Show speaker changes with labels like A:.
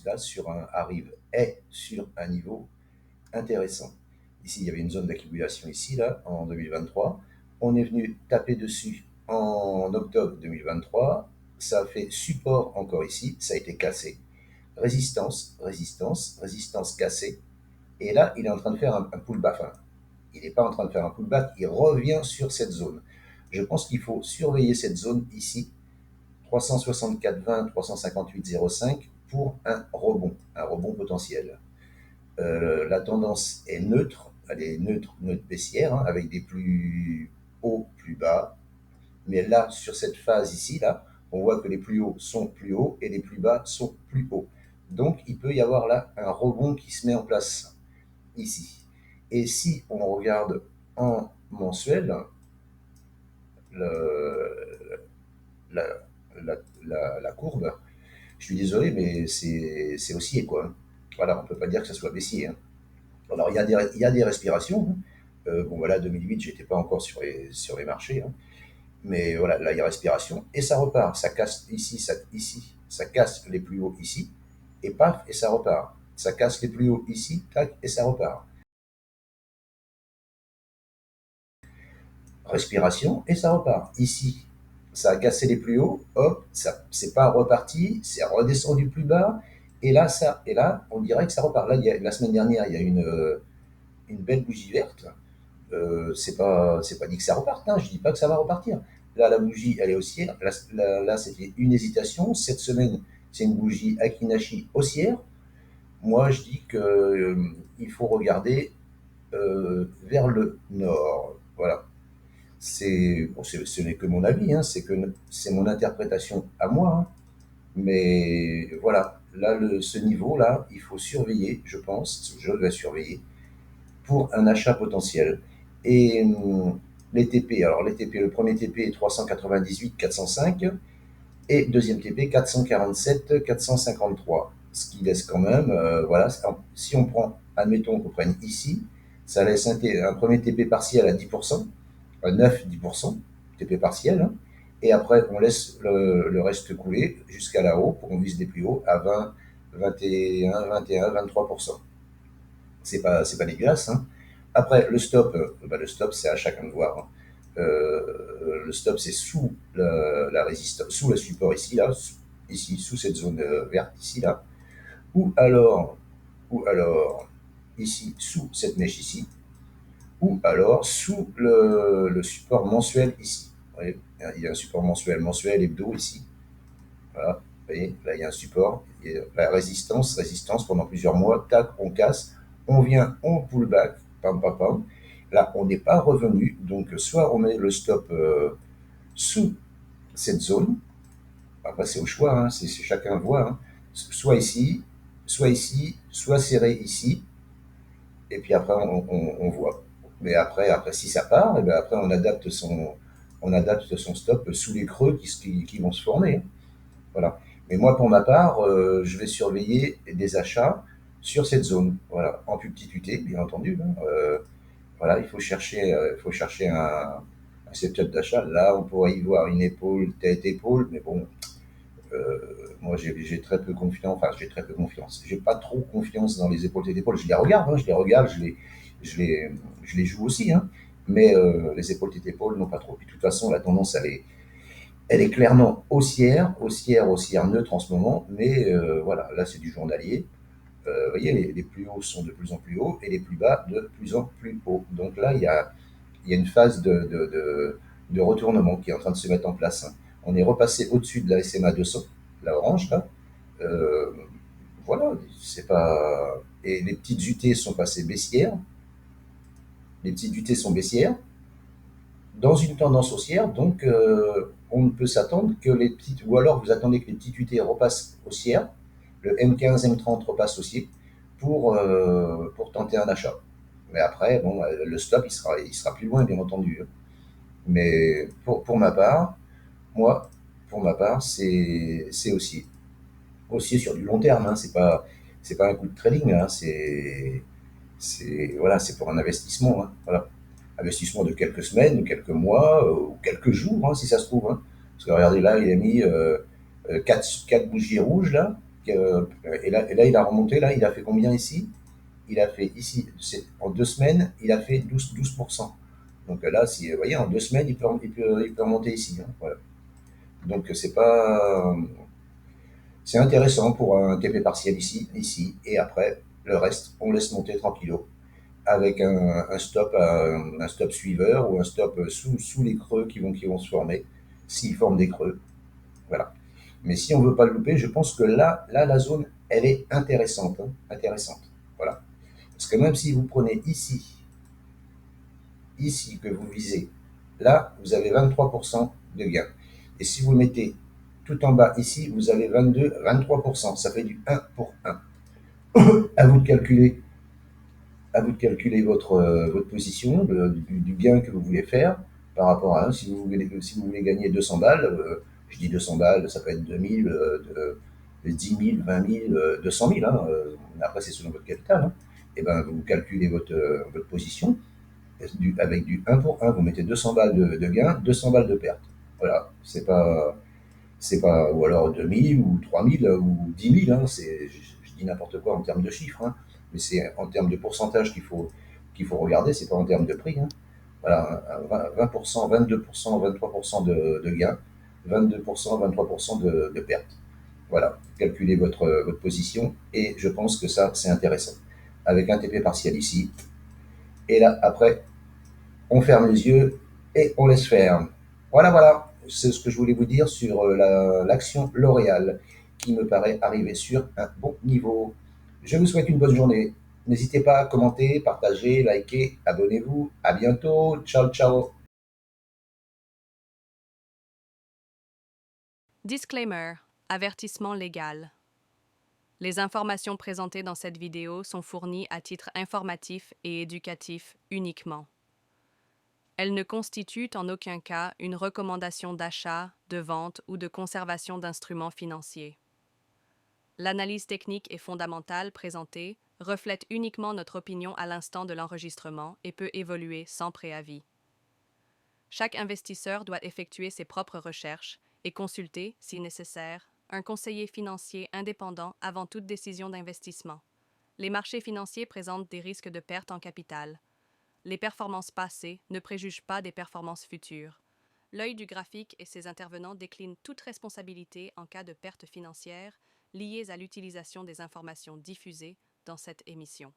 A: là est sur un niveau intéressant. Ici, il y avait une zone d'accumulation ici, là, en 2023. On est venu taper dessus en octobre 2023. Ça a fait support encore ici. Ça a été cassé. Résistance, résistance, résistance cassée. Et là, il est en train de faire un pullback. Enfin, il n'est pas en train de faire un pullback. Il revient sur cette zone. Je pense qu'il faut surveiller cette zone ici, 364,20, 358,05 pour un rebond potentiel. La tendance est neutre, elle est neutre, neutre baissière, hein, avec des plus hauts, plus bas. Mais là, sur cette phase ici, là, on voit que les plus hauts sont plus hauts et les plus bas sont plus hauts. Donc, il peut y avoir là un rebond qui se met en place ici. Et si on regarde en mensuel, le, la, la courbe, je suis désolé, mais c'est haussier, quoi. Voilà, on ne peut pas dire que ça soit baissier, hein. Alors, il y a des respirations, hein. Bon, voilà, 2008, j'étais pas encore sur les marchés, hein. Mais voilà, là, il y a respiration. Et ça repart. Ça casse ici, ici. Ça casse les plus hauts ici. Et paf, et ça repart. Ça casse les plus hauts ici, tac, et ça repart. Respiration, et ça repart. Ici, ça a cassé les plus hauts, hop, ça c'est pas reparti, c'est redescendu plus bas, et là, on dirait que ça repart. Là, la semaine dernière, il y a une belle bougie verte. C'est pas dit que ça reparte, hein, je dis pas que ça va repartir. Là, la bougie, elle est haussière. Là, c'était une hésitation. Cette semaine, c'est une bougie Akinashi haussière. Moi, je dis que il faut regarder vers le nord. Voilà. Ce n'est que mon avis, hein, c'est mon interprétation à moi, hein. Mais voilà, là, ce niveau-là, il faut surveiller, je pense, je vais surveiller, pour un achat potentiel. Et les TP, alors les TP, le premier TP est 398 405 et deuxième TP 447 453. Ce qui laisse quand même, voilà, si on prend, admettons qu'on prenne ici, ça laisse un premier TP partiel à 10%, 9-10%, TP partiel, hein, et après on laisse le reste couler jusqu'à là-haut pour qu'on vise des plus hauts à 20, 21, 21, 23%. C'est pas dégueulasse, hein. Après, le stop, c'est à chacun de voir, hein. Le stop, c'est sous la résistance, sous le support ici, là, ici, sous cette zone verte ici, là, ou alors, ou alors, ici, sous cette mèche ici, ou alors sous le support mensuel ici. Vous voyez, il y a un support mensuel hebdo ici. Voilà, vous voyez, là, il y a un support, et la résistance pendant plusieurs mois, tac, on casse, on vient, on pull back, pam, pam, pam. Là, on n'est pas revenu, donc soit on met le stop sous cette zone, après c'est au choix, hein, c'est chacun voit, hein, soit ici, soit serré ici, et puis après on voit. Mais après, si ça part, et bien après on adapte son stop sous les creux qui vont se former, hein. Voilà. Mais moi, pour ma part, je vais surveiller des achats sur cette zone. Voilà, en plus petite UT, bien entendu, hein. Voilà, il faut chercher un setup d'achat. Là, on pourrait y voir une épaule, tête-épaule, mais bon, moi, j'ai très peu confiance. Enfin, j'ai très peu confiance. J'ai pas trop confiance dans les épaules, tête-épaule. Je les regarde, hein, je les, je les joue aussi, hein. Mais les épaules, tête-épaule, non pas trop. Puis, de toute façon, la tendance, elle est clairement haussière, haussière, haussière neutre en ce moment, mais voilà, là c'est du journalier. Vous voyez, les plus hauts sont de plus en plus hauts et les plus bas de plus en plus hauts. Donc là, il y a une phase de retournement qui est en train de se mettre en place, hein. On est repassé au-dessus de la SMA 200, la orange, là. Euh, voilà, c'est pas. Et les petites UT sont passées baissières. Les petites UT sont baissières dans une tendance haussière, donc on ne peut s'attendre que les petites, ou alors vous attendez que les petites UT repassent haussières, le M15, M30 repasse haussier pour tenter un achat. Mais après, bon, le stop, il sera plus loin, bien entendu, hein. Mais pour ma part, moi, pour ma part, c'est aussi haussier sur du long terme, hein. C'est pas un coup de trading, hein. Voilà, c'est pour un investissement, hein. Voilà. Investissement de quelques semaines, quelques mois, ou quelques jours, hein, si ça se trouve, hein. Parce que regardez là, il a mis 4 bougies rouges là. Et là, il a remonté, là, il a fait combien ici? Il a fait ici, en 2 semaines, il a fait 12%. Donc là, si, vous voyez, en 2 semaines, il peut remonter ici, hein, voilà. Donc c'est intéressant pour un TP partiel ici, et après, le reste, on laisse monter tranquillo, avec un stop suiveur ou un stop sous les creux qui vont se former, s'ils forment des creux. Voilà. Mais si on ne veut pas le louper, je pense que là, la zone, elle est intéressante, hein, intéressante. Voilà. Parce que même si vous prenez ici que vous visez, là, vous avez 23% de gain. Et si vous mettez tout en bas ici, vous avez 23%. Ça fait du 1 pour 1. À vous de calculer, votre position, du gain que vous voulez faire par rapport à si vous voulez gagner 200 balles, je dis 200 balles, ça peut être 2000, 10 000, 20 000, 200 000, hein, après c'est selon votre capital, hein. Et ben vous calculez votre position avec du 1 pour 1, vous mettez 200 balles de gain, 200 balles de perte. Voilà, c'est pas, ou alors 2000 ou 3000 ou 10 000, hein, je dis n'importe quoi en termes de chiffres, hein, mais c'est en termes de pourcentage qu'il faut regarder, c'est pas en termes de prix, hein. Voilà, 20%, 22%, 23% de gain, 22%, 23% de perte. Voilà, calculez votre position et je pense que ça, c'est intéressant. Avec un TP partiel ici, et là, après, on ferme les yeux et on laisse faire. Voilà, voilà, c'est ce que je voulais vous dire sur l'action L'Oréal, qui me paraît arriver sur un bon niveau. Je vous souhaite une bonne journée. N'hésitez pas à commenter, partager, liker, abonnez-vous. À bientôt. Ciao, ciao.
B: Disclaimer. Avertissement légal. Les informations présentées dans cette vidéo sont fournies à titre informatif et éducatif uniquement. Elles ne constituent en aucun cas une recommandation d'achat, de vente ou de conservation d'instruments financiers. L'analyse technique et fondamentale présentée reflète uniquement notre opinion à l'instant de l'enregistrement et peut évoluer sans préavis. Chaque investisseur doit effectuer ses propres recherches et consulter, si nécessaire, un conseiller financier indépendant avant toute décision d'investissement. Les marchés financiers présentent des risques de perte en capital. Les performances passées ne préjugent pas des performances futures. L'œil du graphique et ses intervenants déclinent toute responsabilité en cas de perte financière liées à l'utilisation des informations diffusées dans cette émission.